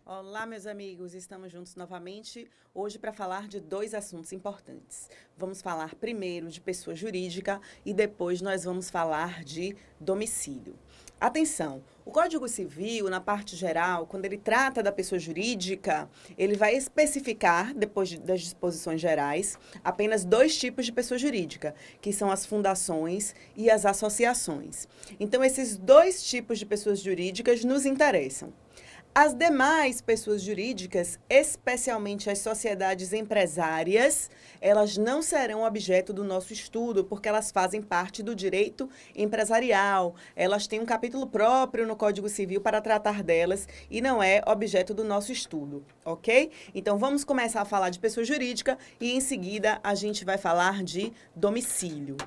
Olá, meus amigos, estamos juntos novamente hoje para falar de dois assuntos importantes. Vamos falar primeiro de pessoa jurídica e depois nós vamos falar de domicílio. Atenção, o Código Civil, na parte geral, quando ele trata da pessoa jurídica, ele vai especificar, depois das disposições gerais, apenas dois tipos de pessoa jurídica, que são as fundações e as associações. Então, esses dois tipos de pessoas jurídicas nos interessam. As demais pessoas jurídicas, especialmente as sociedades empresárias, elas não serão objeto do nosso estudo, porque elas fazem parte do direito empresarial. Elas têm um capítulo próprio no Código Civil para tratar delas e não é objeto do nosso estudo, ok? Então, vamos começar a falar de pessoa jurídica e, em seguida, a gente vai falar de domicílio.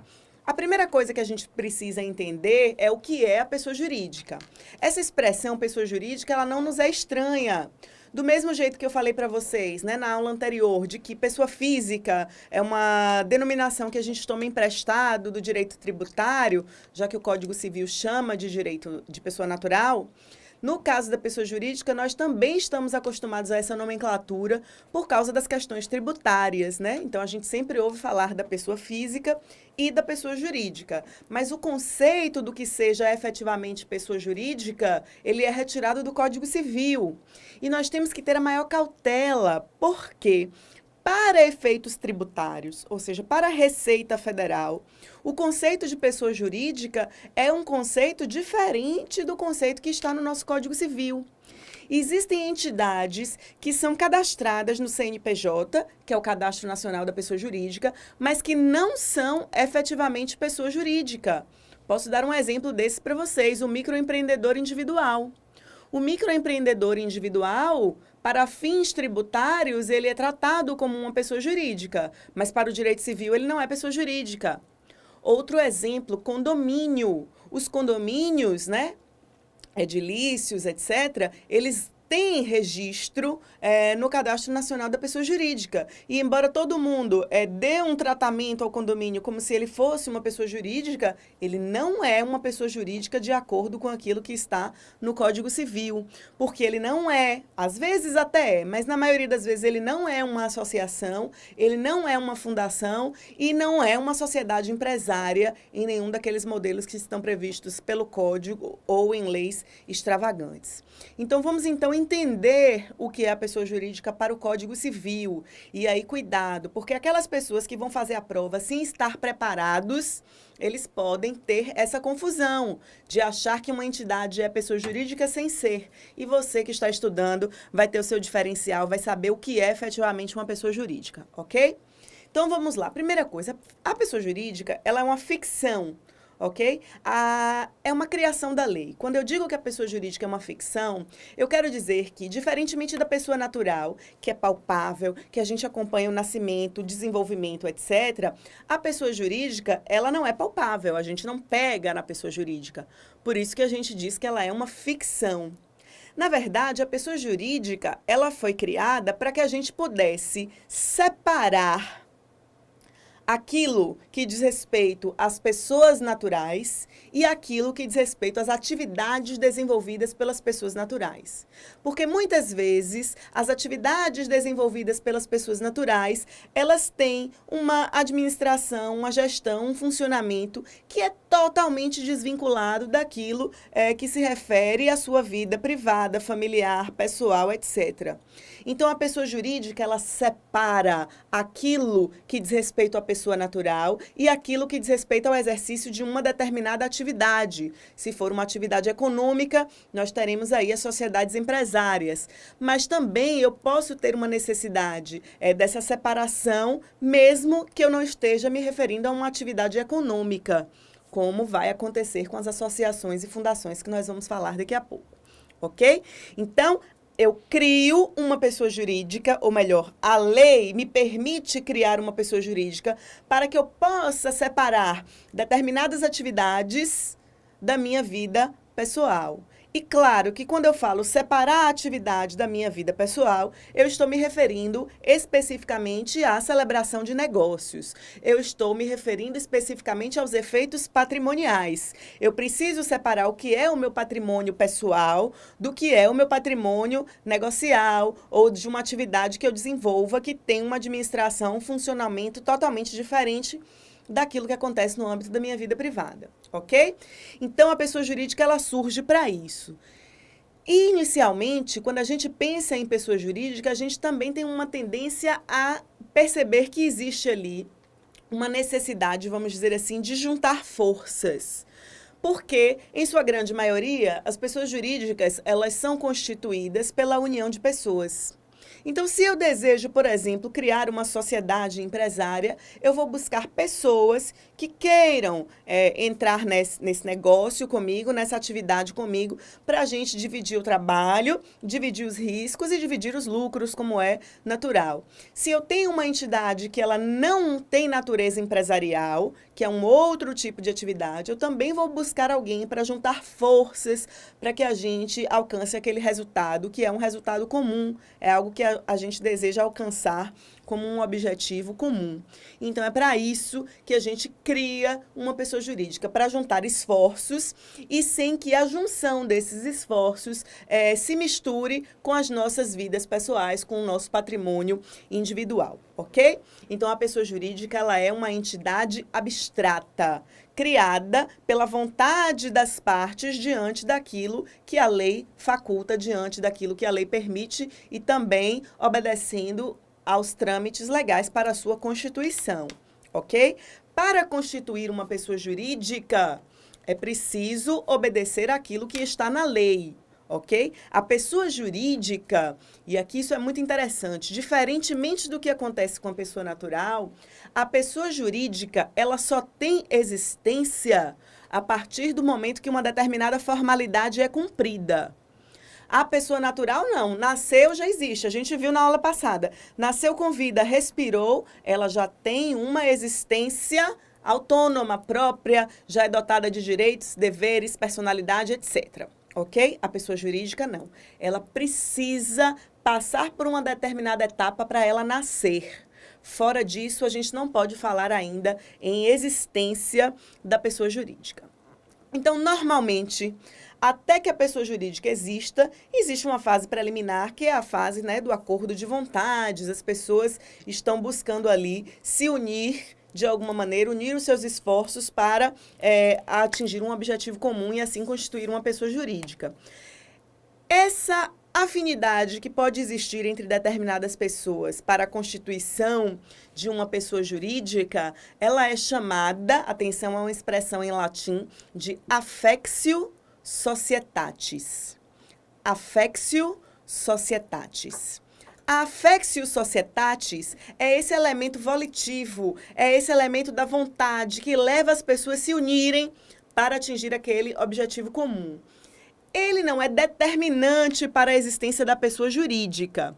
A primeira coisa que a gente precisa entender é o que é a pessoa jurídica. Essa expressão pessoa jurídica, ela não nos é estranha. Do mesmo jeito que eu falei para vocês, né, na aula anterior, de que pessoa física é uma denominação que a gente toma emprestado do direito tributário, já que o Código Civil chama de direito de pessoa natural. No caso da pessoa jurídica, nós também estamos acostumados a essa nomenclatura por causa das questões tributárias, né? Então, a gente sempre ouve falar da pessoa física e da pessoa jurídica. Mas o conceito do que seja efetivamente pessoa jurídica, ele é retirado do Código Civil. E nós temos que ter a maior cautela. Por quê? Para efeitos tributários, ou seja, para a Receita Federal, o conceito de pessoa jurídica é um conceito diferente do conceito que está no nosso Código Civil. Existem entidades que são cadastradas no CNPJ, que é o Cadastro Nacional da Pessoa Jurídica, mas que não são efetivamente pessoa jurídica. Posso dar um exemplo desse para vocês, o microempreendedor individual. O microempreendedor individual, para fins tributários, ele é tratado como uma pessoa jurídica, mas para o direito civil ele não é pessoa jurídica. Outro exemplo, condomínio. Os condomínios, né, edilícios, etc., eles têm registro no Cadastro Nacional da Pessoa Jurídica. E embora todo mundo dê um tratamento ao condomínio como se ele fosse uma pessoa jurídica, ele não é uma pessoa jurídica de acordo com aquilo que está no Código Civil. Porque ele não é, às vezes até é, mas na maioria das vezes ele não é uma associação, ele não é uma fundação e não é uma sociedade empresária em nenhum daqueles modelos que estão previstos pelo Código ou em leis extravagantes. Então, vamos entender o que é a pessoa jurídica para o Código Civil. E aí, cuidado, porque aquelas pessoas que vão fazer a prova sem estar preparados, eles podem ter essa confusão de achar que uma entidade é pessoa jurídica sem ser. E você que está estudando vai ter o seu diferencial, vai saber o que é efetivamente uma pessoa jurídica, ok? Então, vamos lá. Primeira coisa, a pessoa jurídica, ela é uma ficção. Ok? É uma criação da lei. Quando eu digo que a pessoa jurídica é uma ficção, eu quero dizer que, diferentemente da pessoa natural, que é palpável, que a gente acompanha o nascimento, o desenvolvimento, etc., a pessoa jurídica, ela não é palpável, a gente não pega na pessoa jurídica. Por isso que a gente diz que ela é uma ficção. Na verdade, a pessoa jurídica, ela foi criada para que a gente pudesse separar aquilo que diz respeito às pessoas naturais e aquilo que diz respeito às atividades desenvolvidas pelas pessoas naturais. Porque muitas vezes as atividades desenvolvidas pelas pessoas naturais, elas têm uma administração, uma gestão, um funcionamento que é totalmente desvinculado daquilo que se refere à sua vida privada, familiar, pessoal, etc. Então, a pessoa jurídica, ela separa aquilo que diz respeito à pessoa natural e aquilo que diz respeito ao exercício de uma determinada atividade. Se for uma atividade econômica, nós teremos aí as sociedades empresárias. Mas também eu posso ter uma necessidade dessa separação, mesmo que eu não esteja me referindo a uma atividade econômica, como vai acontecer com as associações e fundações que nós vamos falar daqui a pouco. Ok? Então, eu crio uma pessoa jurídica, ou melhor, a lei me permite criar uma pessoa jurídica para que eu possa separar determinadas atividades da minha vida pessoal. E claro que quando eu falo separar a atividade da minha vida pessoal, eu estou me referindo especificamente à celebração de negócios. Eu estou me referindo especificamente aos efeitos patrimoniais. Eu preciso separar o que é o meu patrimônio pessoal do que é o meu patrimônio negocial ou de uma atividade que eu desenvolva que tem uma administração, um funcionamento totalmente diferente daquilo que acontece no âmbito da minha vida privada, ok? Então, a pessoa jurídica, ela surge para isso. E, inicialmente, quando a gente pensa em pessoa jurídica, a gente também tem uma tendência a perceber que existe ali uma necessidade, vamos dizer assim, de juntar forças. Porque, em sua grande maioria, as pessoas jurídicas, elas são constituídas pela união de pessoas. Então, se eu desejo, por exemplo, criar uma sociedade empresária, eu vou buscar pessoas que queiram entrar nesse negócio comigo, nessa atividade comigo, para a gente dividir o trabalho, dividir os riscos e dividir os lucros, como é natural. Se eu tenho uma entidade que ela não tem natureza empresarial, que é um outro tipo de atividade, eu também vou buscar alguém para juntar forças para que a gente alcance aquele resultado, que é um resultado comum, é algo que a gente deseja alcançar como um objetivo comum. Então, é para isso que a gente cria uma pessoa jurídica, para juntar esforços e sem que a junção desses esforços se misture com as nossas vidas pessoais, com o nosso patrimônio individual, ok? Então, a pessoa jurídica, ela é uma entidade abstrata, criada pela vontade das partes diante daquilo que a lei faculta, diante daquilo que a lei permite e também obedecendo aos trâmites legais para a sua constituição, ok? Para constituir uma pessoa jurídica, é preciso obedecer àquilo que está na lei, ok? A pessoa jurídica, e aqui isso é muito interessante, diferentemente do que acontece com a pessoa natural, a pessoa jurídica, ela só tem existência a partir do momento que uma determinada formalidade é cumprida. A pessoa natural, não. Nasceu, já existe. A gente viu na aula passada. Nasceu com vida, respirou, ela já tem uma existência autônoma, própria, já é dotada de direitos, deveres, personalidade, etc. Ok? A pessoa jurídica, não. Ela precisa passar por uma determinada etapa para ela nascer. Fora disso, a gente não pode falar ainda em existência da pessoa jurídica. Então, normalmente, até que a pessoa jurídica exista, existe uma fase preliminar, que é a fase, né, do acordo de vontades. As pessoas estão buscando ali se unir de alguma maneira, unir os seus esforços para atingir um objetivo comum e assim constituir uma pessoa jurídica. Essa afinidade que pode existir entre determinadas pessoas para a constituição de uma pessoa jurídica, ela é chamada, atenção, é uma expressão em latim, de affectio societatis. Affectio societatis. A affectio societatis é esse elemento volitivo, é esse elemento da vontade que leva as pessoas a se unirem para atingir aquele objetivo comum. Ele não é determinante para a existência da pessoa jurídica,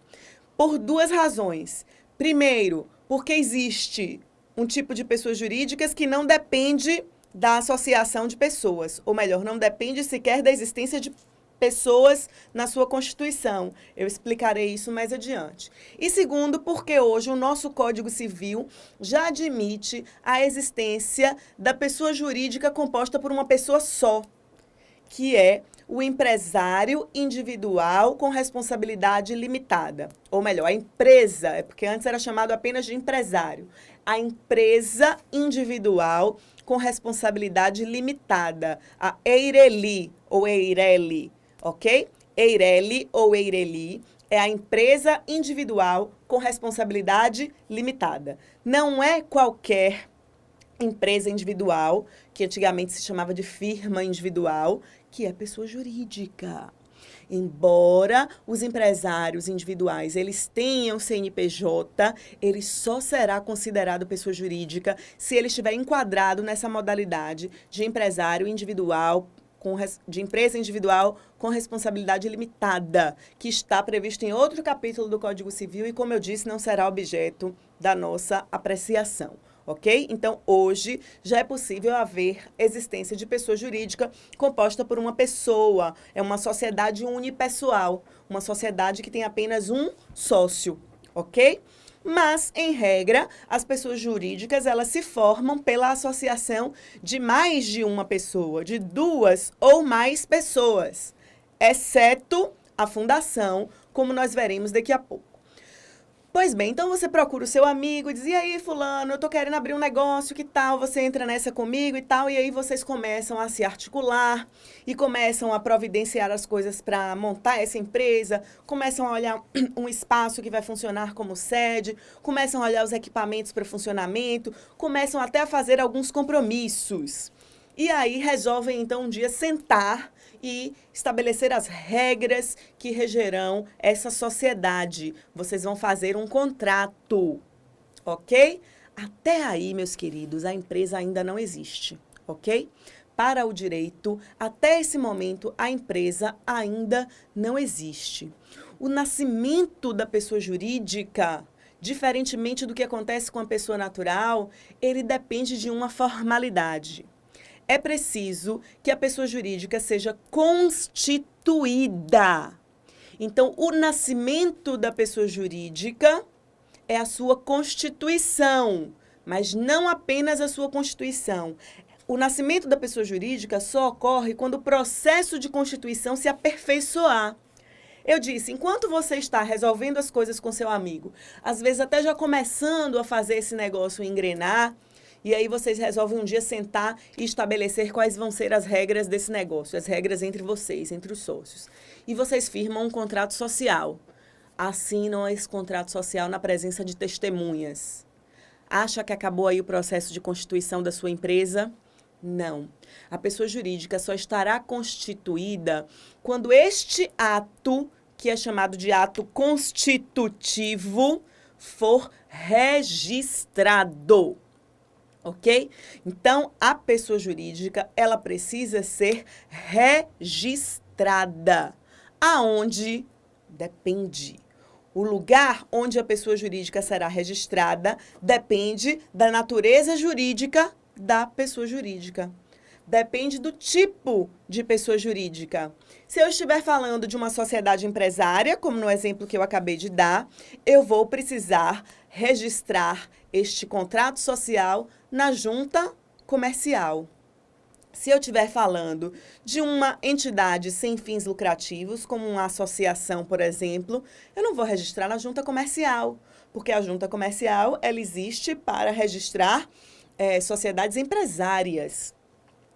por duas razões. Primeiro, porque existe um tipo de pessoas jurídicas que não depende da associação de pessoas, ou melhor, não depende sequer da existência de pessoas na sua Constituição. Eu explicarei isso mais adiante. E segundo, porque hoje o nosso Código Civil já admite a existência da pessoa jurídica composta por uma pessoa só, que é o empresário individual com responsabilidade limitada. Ou melhor, a empresa, é porque antes era chamado apenas de empresário. A empresa individual com responsabilidade limitada, a EIRELI ou EIRELI, ok? EIRELI ou EIRELI é a empresa individual com responsabilidade limitada. Não é qualquer empresa individual, que antigamente se chamava de firma individual, que é pessoa jurídica. Embora os empresários individuais eles tenham CNPJ, ele só será considerado pessoa jurídica se ele estiver enquadrado nessa modalidade de empresário individual, de empresa individual com responsabilidade limitada, que está previsto em outro capítulo do Código Civil e, como eu disse, não será objeto da nossa apreciação. ok? Então, hoje já é possível haver existência de pessoa jurídica composta por uma pessoa. É uma sociedade unipessoal, uma sociedade que tem apenas um sócio, ok? Mas, em regra, as pessoas jurídicas, elas se formam pela associação de mais de uma pessoa, de duas ou mais pessoas, exceto a fundação, como nós veremos daqui a pouco. Pois bem, então você procura o seu amigo e diz, e aí, fulano, eu tô querendo abrir um negócio, que tal? Você entra nessa comigo e tal, e aí vocês começam a se articular e começam a providenciar as coisas para montar essa empresa, começam a olhar um espaço que vai funcionar como sede, começam a olhar os equipamentos para funcionamento, começam até a fazer alguns compromissos. E aí resolvem, então, um dia sentar e estabelecer as regras que regerão essa sociedade. Vocês vão fazer um contrato, ok? Até aí, meus queridos, a empresa ainda não existe, ok? Para o direito, até esse momento, a empresa ainda não existe. O nascimento da pessoa jurídica, diferentemente do que acontece com a pessoa natural, ele depende de uma formalidade. É preciso que a pessoa jurídica seja constituída. Então, o nascimento da pessoa jurídica é a sua constituição, mas não apenas a sua constituição. O nascimento da pessoa jurídica só ocorre quando o processo de constituição se aperfeiçoar. Eu disse, enquanto você está resolvendo as coisas com seu amigo, às vezes até já começando a fazer esse negócio engrenar, e aí vocês resolvem um dia sentar e estabelecer quais vão ser as regras desse negócio, as regras entre vocês, entre os sócios. E vocês firmam um contrato social. Assinam esse contrato social na presença de testemunhas. Acha que acabou aí o processo de constituição da sua empresa? Não. A pessoa jurídica só estará constituída quando este ato, que é chamado de ato constitutivo, for registrado. Ok? Então, a pessoa jurídica, ela precisa ser registrada. Aonde? Depende. O lugar onde a pessoa jurídica será registrada depende da natureza jurídica da pessoa jurídica. Depende do tipo de pessoa jurídica. Se eu estiver falando de uma sociedade empresária, como no exemplo que eu acabei de dar, eu vou precisar registrar este contrato social na junta comercial. Se eu estiver falando de uma entidade sem fins lucrativos, como uma associação, por exemplo, eu não vou registrar na junta comercial, porque a junta comercial ela existe para registrar sociedades empresárias.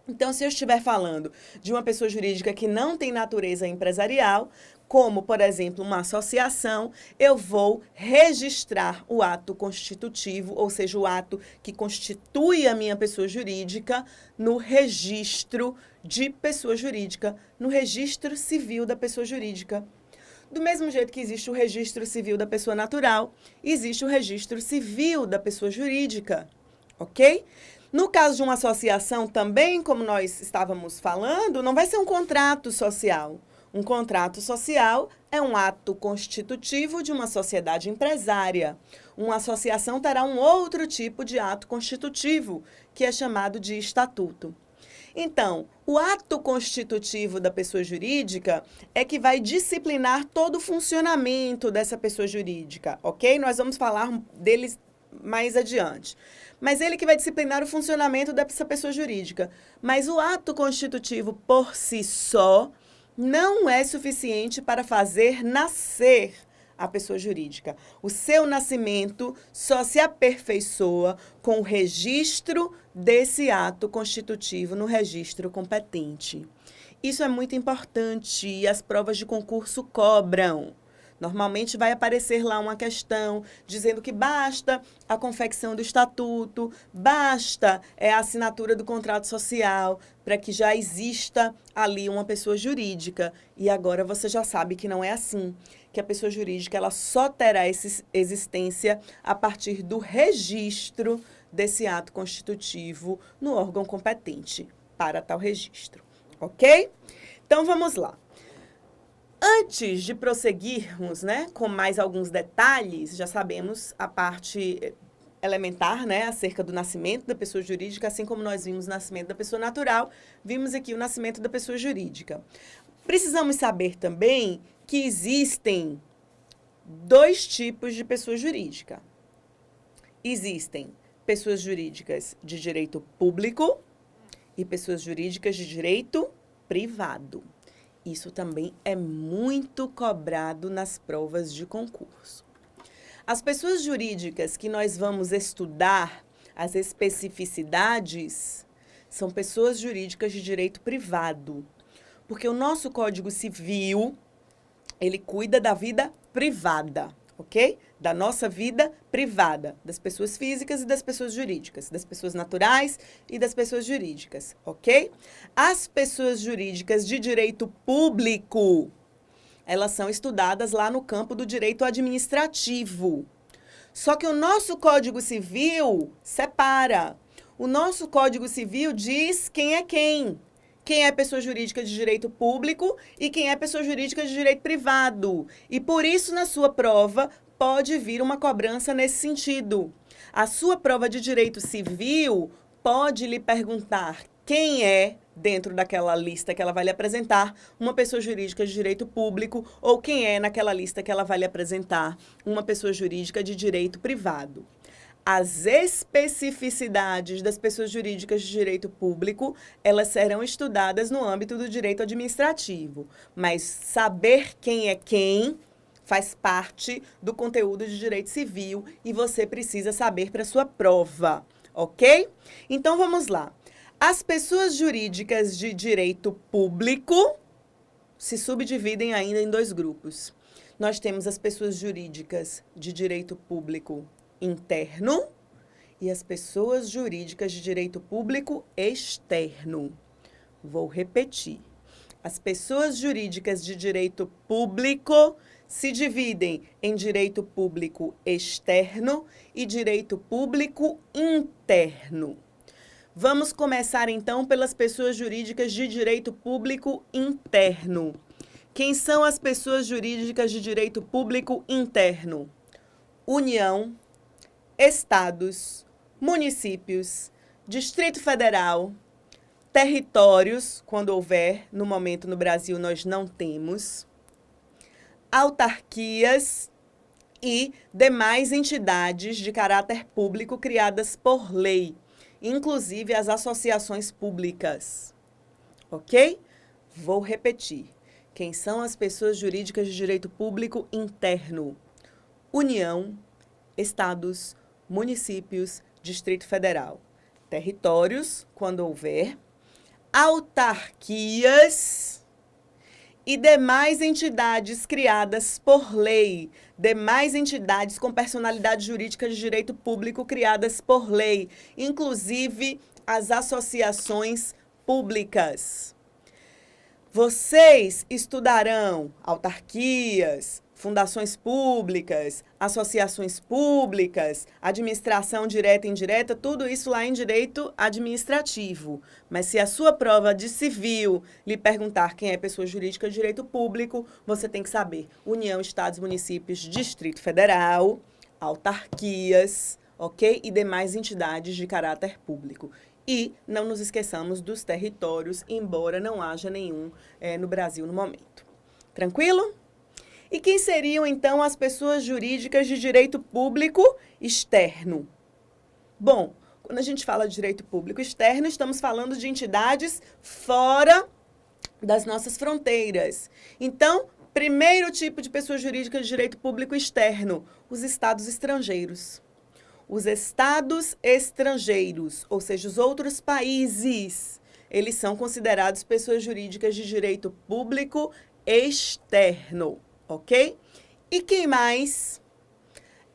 Então, se eu estiver falando de uma pessoa jurídica que não tem natureza empresarial, como, por exemplo, uma associação, eu vou registrar o ato constitutivo, ou seja, o ato que constitui a minha pessoa jurídica, no registro de pessoa jurídica, no registro civil da pessoa jurídica. Do mesmo jeito que existe o registro civil da pessoa natural, existe o registro civil da pessoa jurídica, ok? No caso de uma associação também, como nós estávamos falando, não vai ser um contrato social. Um contrato social é um ato constitutivo de uma sociedade empresária. Uma associação terá um outro tipo de ato constitutivo, que é chamado de estatuto. Então, o ato constitutivo da pessoa jurídica é que vai disciplinar todo o funcionamento dessa pessoa jurídica, ok? Nós vamos falar deles mais adiante. Mas ele que vai disciplinar o funcionamento dessa pessoa jurídica. Mas o ato constitutivo por si só não é suficiente para fazer nascer a pessoa jurídica. O seu nascimento só se aperfeiçoa com o registro desse ato constitutivo no registro competente. Isso é muito importante e as provas de concurso cobram. Normalmente vai aparecer lá uma questão dizendo que basta a confecção do estatuto, basta a assinatura do contrato social para que já exista ali uma pessoa jurídica. E agora você já sabe que não é assim, que a pessoa jurídica ela só terá existência a partir do registro desse ato constitutivo no órgão competente para tal registro, ok? Então vamos lá. Antes de prosseguirmos, com mais alguns detalhes, já sabemos a parte elementar, né, acerca do nascimento da pessoa jurídica, assim como nós vimos o nascimento da pessoa natural, vimos aqui o nascimento da pessoa jurídica. Precisamos saber também que existem dois tipos de pessoa jurídica. Existem pessoas jurídicas de direito público e pessoas jurídicas de direito privado. Isso também é muito cobrado nas provas de concurso. As pessoas jurídicas que nós vamos estudar, as especificidades, são pessoas jurídicas de direito privado. Porque o nosso Código Civil, ele cuida da vida privada, ok? Da nossa vida privada, das pessoas físicas e das pessoas jurídicas, das pessoas naturais e das pessoas jurídicas, ok? As pessoas jurídicas de direito público, elas são estudadas lá no campo do direito administrativo. Só que o nosso Código Civil separa. O nosso Código Civil diz quem é quem. Quem é pessoa jurídica de direito público e quem é pessoa jurídica de direito privado. E por isso, na sua prova, pode vir uma cobrança nesse sentido. A sua prova de direito civil pode lhe perguntar quem é, dentro daquela lista que ela vai lhe apresentar, uma pessoa jurídica de direito público ou quem é, naquela lista que ela vai lhe apresentar, uma pessoa jurídica de direito privado. As especificidades das pessoas jurídicas de direito público, elas serão estudadas no âmbito do direito administrativo. Mas saber quem é quem faz parte do conteúdo de direito civil e você precisa saber para a sua prova, ok? Então, vamos lá. As pessoas jurídicas de direito público se subdividem ainda em dois grupos. Nós temos as pessoas jurídicas de direito público interno e as pessoas jurídicas de direito público externo. Vou repetir. As pessoas jurídicas de direito público se dividem em direito público externo e direito público interno. Vamos começar, então, pelas pessoas jurídicas de direito público interno. Quem são as pessoas jurídicas de direito público interno? União, estados, municípios, Distrito Federal, territórios, quando houver, no momento no Brasil nós não temos, autarquias e demais entidades de caráter público criadas por lei, inclusive as associações públicas. Ok? Vou repetir. Quem são as pessoas jurídicas de direito público interno? União, estados, municípios, Distrito Federal. Territórios, quando houver. Autarquias e demais entidades criadas por lei, demais entidades com personalidade jurídica de direito público criadas por lei, inclusive as associações públicas. Vocês estudarão autarquias, fundações públicas, associações públicas, administração direta e indireta, tudo isso lá em direito administrativo. Mas se a sua prova de civil lhe perguntar quem é pessoa jurídica de direito público, você tem que saber União, Estados, Municípios, Distrito Federal, autarquias, ok? E demais entidades de caráter público. E não nos esqueçamos dos territórios, embora não haja nenhum no Brasil no momento. Tranquilo? E quem seriam, então, as pessoas jurídicas de direito público externo? Bom, quando a gente fala de direito público externo, estamos falando de entidades fora das nossas fronteiras. Então, primeiro tipo de pessoa jurídica de direito público externo, os estados estrangeiros. Os estados estrangeiros, ou seja, os outros países, eles são considerados pessoas jurídicas de direito público externo. Ok? E quem mais?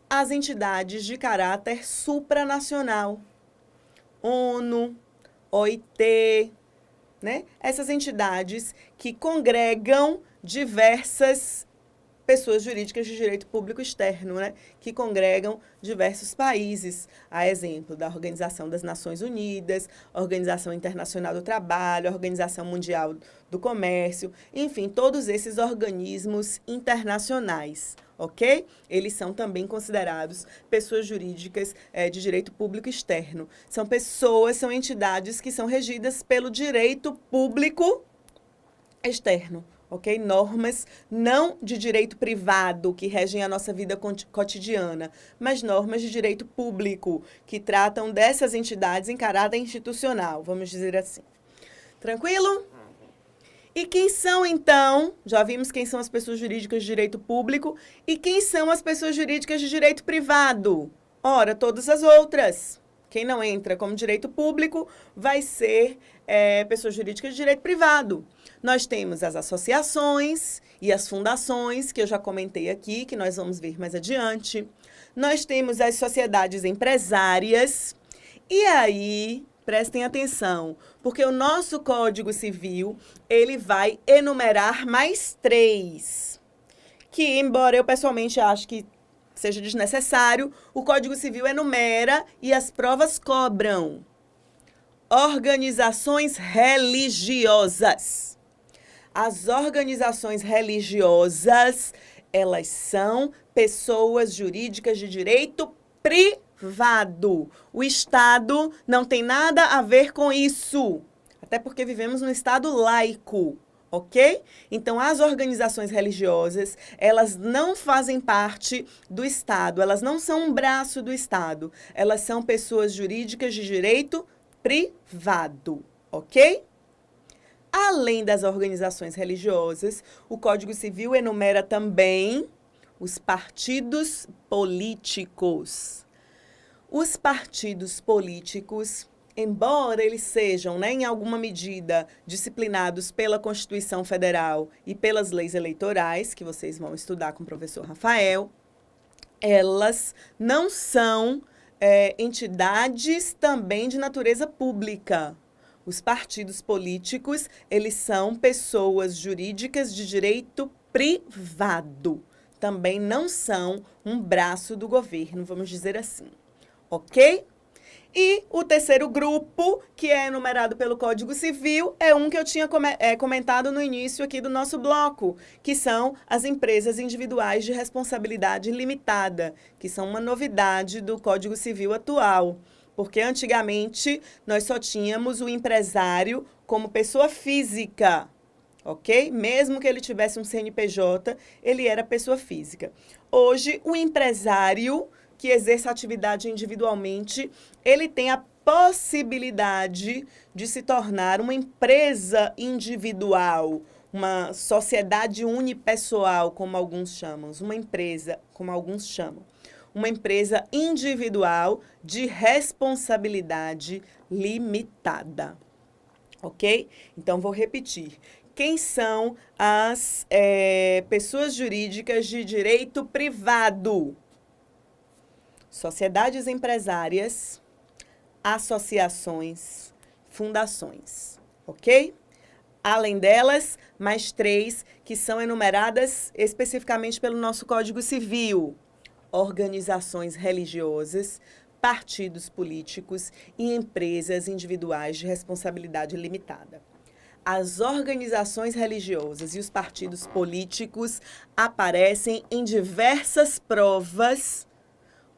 As entidades de caráter supranacional. ONU, OIT, né? Essas entidades que congregam diversas pessoas jurídicas de direito público externo, né? Que congregam diversos países, a exemplo da Organização das Nações Unidas, Organização Internacional do Trabalho, Organização Mundial do Comércio, enfim, todos esses organismos internacionais, ok? Eles são também considerados pessoas jurídicas de direito público externo. São pessoas, são entidades que são regidas pelo direito público externo, ok? Normas não de direito privado que regem a nossa vida cotidiana, mas normas de direito público que tratam dessas entidades em caráter institucional, vamos dizer assim. Tranquilo? E quem são, então? Já vimos quem são as pessoas jurídicas de direito público. E quem são as pessoas jurídicas de direito privado? Ora, todas as outras. Quem não entra como direito público vai ser pessoa jurídica de direito privado. Nós temos as associações e as fundações, que eu já comentei aqui, que nós vamos ver mais adiante. Nós temos as sociedades empresárias. E aí, prestem atenção, porque o nosso Código Civil, ele vai enumerar mais 3, que, embora eu pessoalmente ache que seja desnecessário, o Código Civil enumera e as provas cobram. Organizações religiosas. As organizações religiosas, elas são pessoas jurídicas de direito privado. O Estado não tem nada a ver com isso, até porque vivemos num Estado laico, ok? Então, as organizações religiosas, elas não fazem parte do Estado, elas não são um braço do Estado, elas são pessoas jurídicas de direito privado, ok? Além das organizações religiosas, o Código Civil enumera também os partidos políticos. Os partidos políticos, embora eles sejam, em alguma medida, disciplinados pela Constituição Federal e pelas leis eleitorais, que vocês vão estudar com o professor Rafael, elas não são entidades também de natureza pública. Os partidos políticos, eles são pessoas jurídicas de direito privado. Também não são um braço do governo, vamos dizer assim. Ok? E o terceiro grupo, que é enumerado pelo Código Civil, é um que eu tinha comentado no início aqui do nosso bloco, que são as empresas individuais de responsabilidade limitada, que são uma novidade do Código Civil atual. Porque antigamente nós só tínhamos o empresário como pessoa física, ok? Mesmo que ele tivesse um CNPJ, ele era pessoa física. Hoje, o empresário que exerça atividade individualmente, ele tem a possibilidade de se tornar uma empresa individual, uma sociedade unipessoal, como alguns chamam, uma empresa, como alguns chamam. Uma empresa individual de responsabilidade limitada, ok? Então, vou repetir. Quem são as pessoas jurídicas de direito privado? Sociedades empresárias, associações, fundações, ok? Além delas, mais 3 que são enumeradas especificamente pelo nosso Código Civil. Organizações religiosas, partidos políticos e empresas individuais de responsabilidade limitada. As organizações religiosas e os partidos políticos aparecem em diversas provas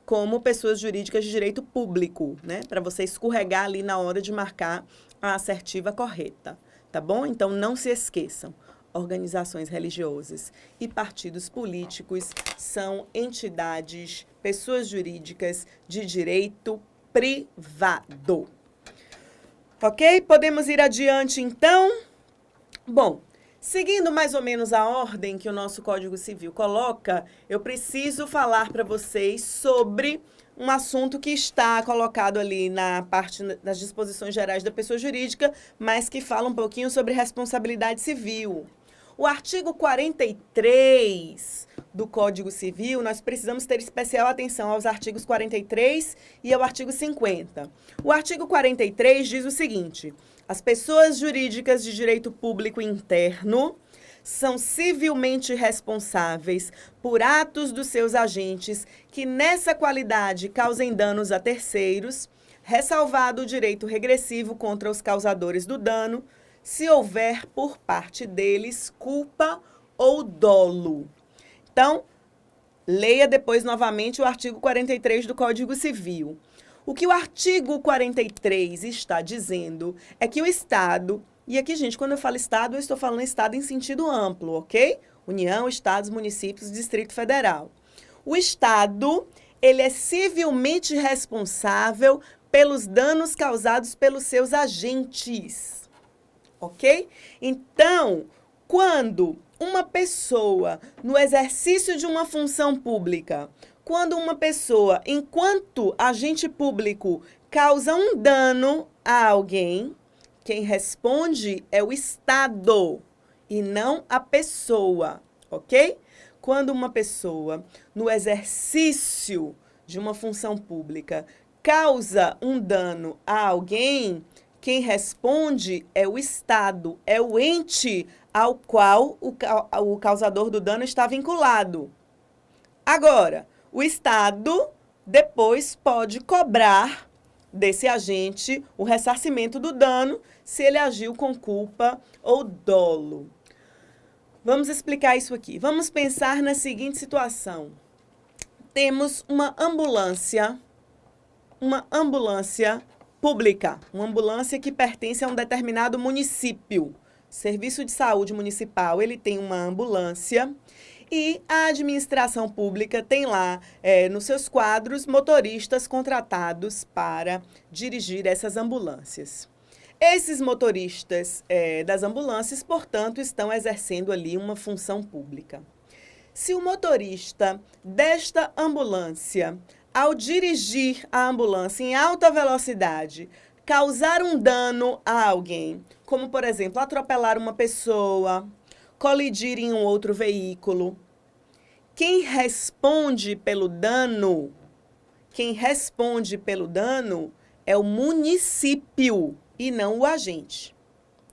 como pessoas jurídicas de direito público, para você escorregar ali na hora de marcar a assertiva correta, tá bom? Então, não se esqueçam. Organizações religiosas e partidos políticos são entidades, pessoas jurídicas de direito privado. Ok? Podemos ir adiante, então? Bom, seguindo mais ou menos a ordem que o nosso Código Civil coloca, eu preciso falar para vocês sobre um assunto que está colocado ali na parte das disposições gerais da pessoa jurídica, mas que fala um pouquinho sobre responsabilidade civil. O artigo 43 do Código Civil, nós precisamos ter especial atenção aos artigos 43 e ao artigo 50. O artigo 43 diz o seguinte: as pessoas jurídicas de direito público interno são civilmente responsáveis por atos dos seus agentes que, nessa qualidade, causem danos a terceiros, ressalvado o direito regressivo contra os causadores do dano, se houver por parte deles culpa ou dolo. Então, Leia depois novamente o artigo 43 do Código Civil. O que o artigo 43 está dizendo é que o Estado, e aqui, gente, quando eu falo Estado, eu estou falando Estado em sentido amplo, ok? União, Estados, municípios, Distrito Federal. O Estado, ele é civilmente responsável pelos danos causados pelos seus agentes, ok? Então, quando uma pessoa, no exercício de uma função pública, quando uma pessoa, enquanto agente público, causa um dano a alguém, quem responde é o Estado e não a pessoa, ok? Quando uma pessoa, no exercício de uma função pública, causa um dano a alguém, quem responde é o Estado, é o ente ao qual o causador do dano está vinculado. Agora, o Estado depois pode cobrar desse agente o ressarcimento do dano se ele agiu com culpa ou dolo. Vamos explicar isso aqui. Vamos pensar na seguinte situação. Temos uma ambulância pública, uma ambulância que pertence a um determinado município. Serviço de Saúde Municipal, ele tem uma ambulância e a administração pública tem lá, nos seus quadros, motoristas contratados para dirigir essas ambulâncias. Esses motoristas das ambulâncias, portanto, estão exercendo ali uma função pública. Se o motorista desta ambulância, ao dirigir a ambulância em alta velocidade, causar um dano a alguém, como, por exemplo, atropelar uma pessoa, colidir em um outro veículo, quem responde pelo dano é o município e não o agente,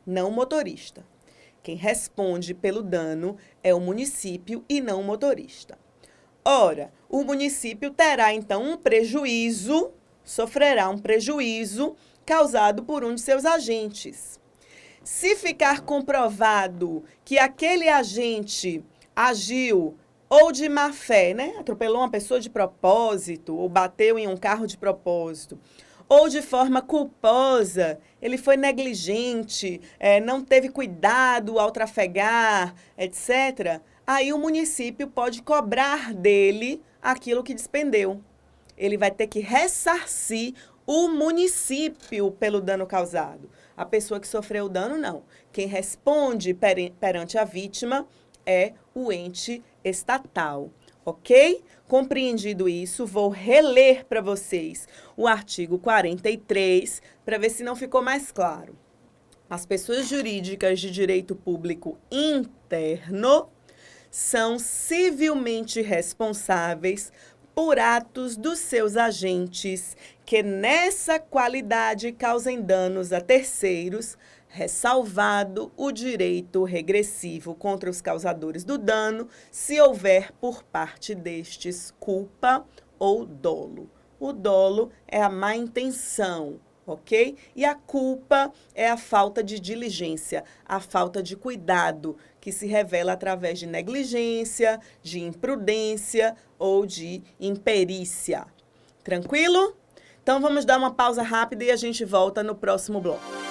não o motorista. Quem responde pelo dano é o município e não o motorista. Ora, o município terá, então, sofrerá um prejuízo causado por um de seus agentes. Se ficar comprovado que aquele agente agiu ou de má fé, né? Atropelou uma pessoa de propósito, ou bateu em um carro de propósito, ou de forma culposa, ele foi negligente, não teve cuidado ao trafegar, etc., aí o município pode cobrar dele aquilo que despendeu. Ele vai ter que ressarcir o município pelo dano causado. A pessoa que sofreu o dano, não. Quem responde perante a vítima é o ente estatal, ok? Compreendido isso, vou reler para vocês o artigo 43 para ver se não ficou mais claro. As pessoas jurídicas de direito público interno são civilmente responsáveis por atos dos seus agentes que nessa qualidade causem danos a terceiros, ressalvado o direito regressivo contra os causadores do dano, se houver por parte destes culpa ou dolo. O dolo é a má intenção, ok? E a culpa é a falta de diligência, a falta de cuidado, que se revela através de negligência, de imprudência ou de imperícia. Tranquilo? Então, vamos dar uma pausa rápida e a gente volta no próximo bloco.